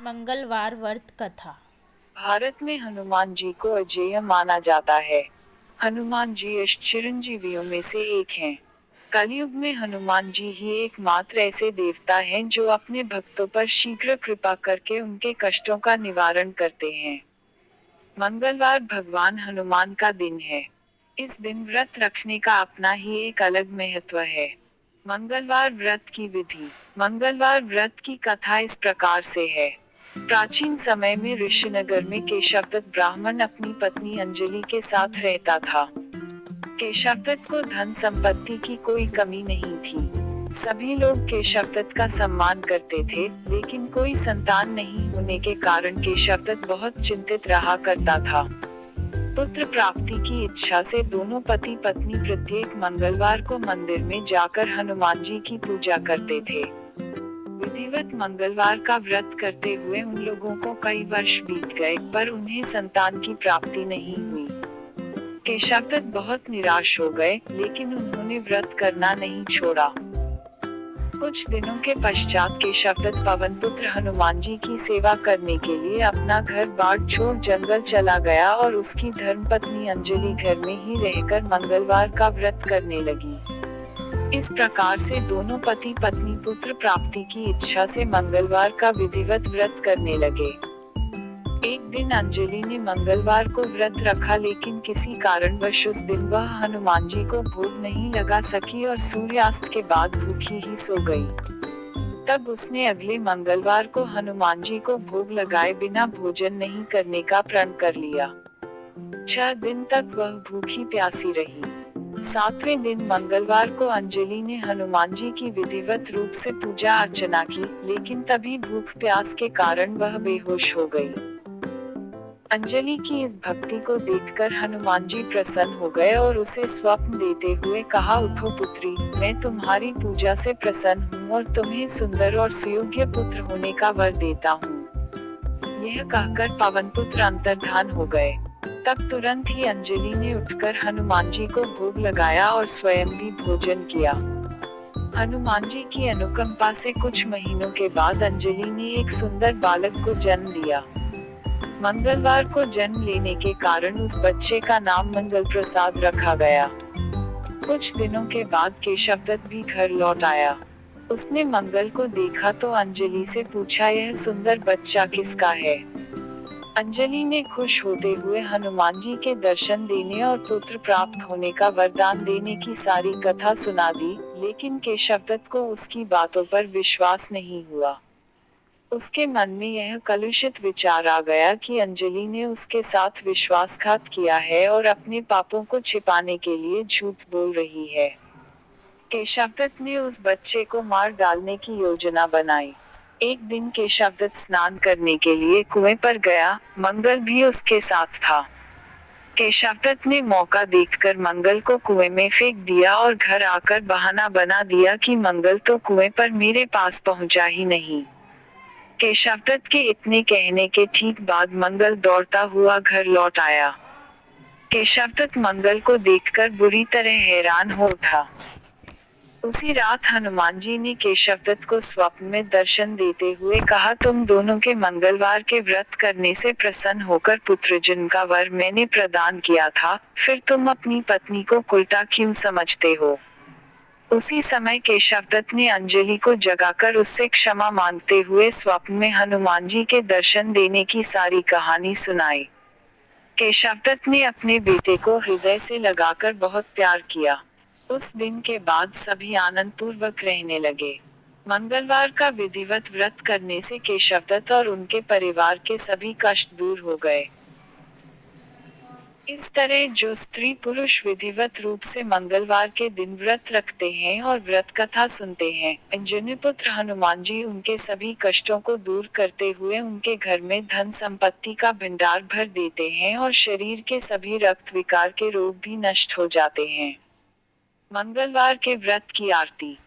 मंगलवार व्रत कथा। भारत में हनुमान जी को अजेय माना जाता है। हनुमान जी अष्ट चिरंजीवियों में से एक हैं। कलयुग में हनुमान जी ही एकमात्र ऐसे देवता हैं जो अपने भक्तों पर शीघ्र कृपा करके उनके कष्टों का निवारण करते हैं। मंगलवार भगवान हनुमान का दिन है। इस दिन व्रत रखने का अपना ही एक अलग महत्व है। मंगलवार व्रत की विधि। मंगलवार व्रत की कथा इस प्रकार से है। प्राचीन समय में ऋषिनगर में केशवदत्त ब्राह्मण अपनी पत्नी अंजलि के साथ रहता था। केशवदत्त को धन संपत्ति की कोई कमी नहीं थी। सभी लोग केशवदत्त का सम्मान करते थे, लेकिन कोई संतान नहीं होने के कारण केशवदत्त बहुत चिंतित रहा करता था। पुत्र प्राप्ति की इच्छा से दोनों पति पत्नी प्रत्येक मंगलवार को मंदिर में जाकर हनुमान जी की पूजा करते थे। विधिवत मंगलवार का व्रत करते हुए उन लोगों को कई वर्ष बीत गए, पर उन्हें संतान की प्राप्ति नहीं हुई। केशवदत्त बहुत निराश हो गए, लेकिन उन्होंने व्रत करना नहीं छोड़ा। कुछ दिनों के पश्चात केशवदत्त पवनपुत्र हनुमान जी की सेवा करने के लिए अपना घर बार छोड़ जंगल चला गया और उसकी धर्मपत्नी अंजलि घर में ही रहकर मंगलवार का व्रत करने लगी। इस प्रकार से दोनों पति पत्नी पुत्र प्राप्ति की इच्छा से मंगलवार का विधिवत व्रत करने लगे। एक दिन अंजलि ने मंगलवार को व्रत रखा, लेकिन किसी कारणवश उस दिन वह हनुमान जी को भोग नहीं लगा सकी और सूर्यास्त के बाद भूखी ही सो गई। तब उसने अगले मंगलवार को हनुमान जी को भोग लगाए बिना भोजन नहीं करने का प्रण कर लिया। 6 दिन तक वह भूखी प्यासी रही। 7वें दिन मंगलवार को अंजलि ने हनुमान जी की विधिवत रूप से पूजा अर्चना की, लेकिन तभी भूख प्यास के कारण वह बेहोश हो गई। अंजलि की इस भक्ति को देखकर हनुमान जी प्रसन्न हो गए और उसे स्वप्न देते हुए कहा, उठो पुत्री, मैं तुम्हारी पूजा से प्रसन्न हूँ और तुम्हें सुंदर और सुयोग्य पुत्र होने का वर देता हूँ। यह कहकर पवनपुत्र अंतर्धान हो गए। तब तुरंत ही अंजलि ने उठकर हनुमान जी को भोग लगाया और स्वयं भी भोजन किया। हनुमान जी की अनुकंपा से कुछ महीनों के बाद अंजलि ने एक सुंदर बालक को जन्म दिया। मंगलवार को जन्म लेने के कारण उस बच्चे का नाम मंगल प्रसाद रखा गया। कुछ दिनों के बाद केशवदत्त भी घर लौट आया। उसने मंगल को देखा तो अंजलि से पूछा, यह सुंदर बच्चा किसका है? अंजलि ने खुश होते हुए हनुमान जी के दर्शन देने और पुत्र प्राप्त होने का वरदान देने की सारी कथा सुना दी, लेकिन केशवदत्त को उसकी बातों पर विश्वास नहीं हुआ। उसके मन में यह कलुषित विचार आ गया कि अंजलि ने उसके साथ विश्वासघात किया है और अपने पापों को छिपाने के लिए झूठ बोल रही है। केशवदत्त ने उस बच्चे को मार डालने की योजना बनाई। एक दिन केशवदत्त स्नान करने के लिए कुएं पर गया, मंगल भी उसके साथ था। केशवदत्त ने मौका देखकर मंगल को कुएं में फेंक दिया और घर आकर बहाना बना दिया कि मंगल तो कुएं पर मेरे पास पहुंचा ही नहीं। केशवदत्त के इतने कहने के ठीक बाद मंगल दौड़ता हुआ घर लौट आया। केशवदत्त मंगल को देखकर बुरी तरह हैरान हो उठा। उसी रात हनुमान जी ने केशवदत्त को स्वप्न में दर्शन देते हुए कहा, तुम दोनों के मंगलवार के व्रत करने से प्रसन्न होकर पुत्र जन्म का वर मैंने प्रदान किया था, फिर तुम अपनी पत्नी को उल्टा क्यों समझते हो? उसी समय केशवदत्त ने अंजलि को जगाकर उससे क्षमा मांगते हुए स्वप्न में हनुमान जी के दर्शन देने की सारी कहानी सुनाई। केशवदत्त ने अपने बेटे को हृदय से लगाकर बहुत प्यार किया। उस दिन के बाद सभी आनंद पूर्वक रहने लगे। मंगलवार का विधिवत व्रत करने से केशवदत्त और उनके परिवार के सभी कष्ट दूर हो गए। इस तरह जो स्त्री पुरुष विधिवत रूप से मंगलवार के दिन व्रत रखते हैं और व्रत कथा सुनते हैं, अंजनी पुत्र हनुमान जी उनके सभी कष्टों को दूर करते हुए उनके घर में धन संपत्ति का भंडार भर देते हैं और शरीर के सभी रक्त विकार के रोग भी नष्ट हो जाते हैं। मंगलवार के व्रत की आरती।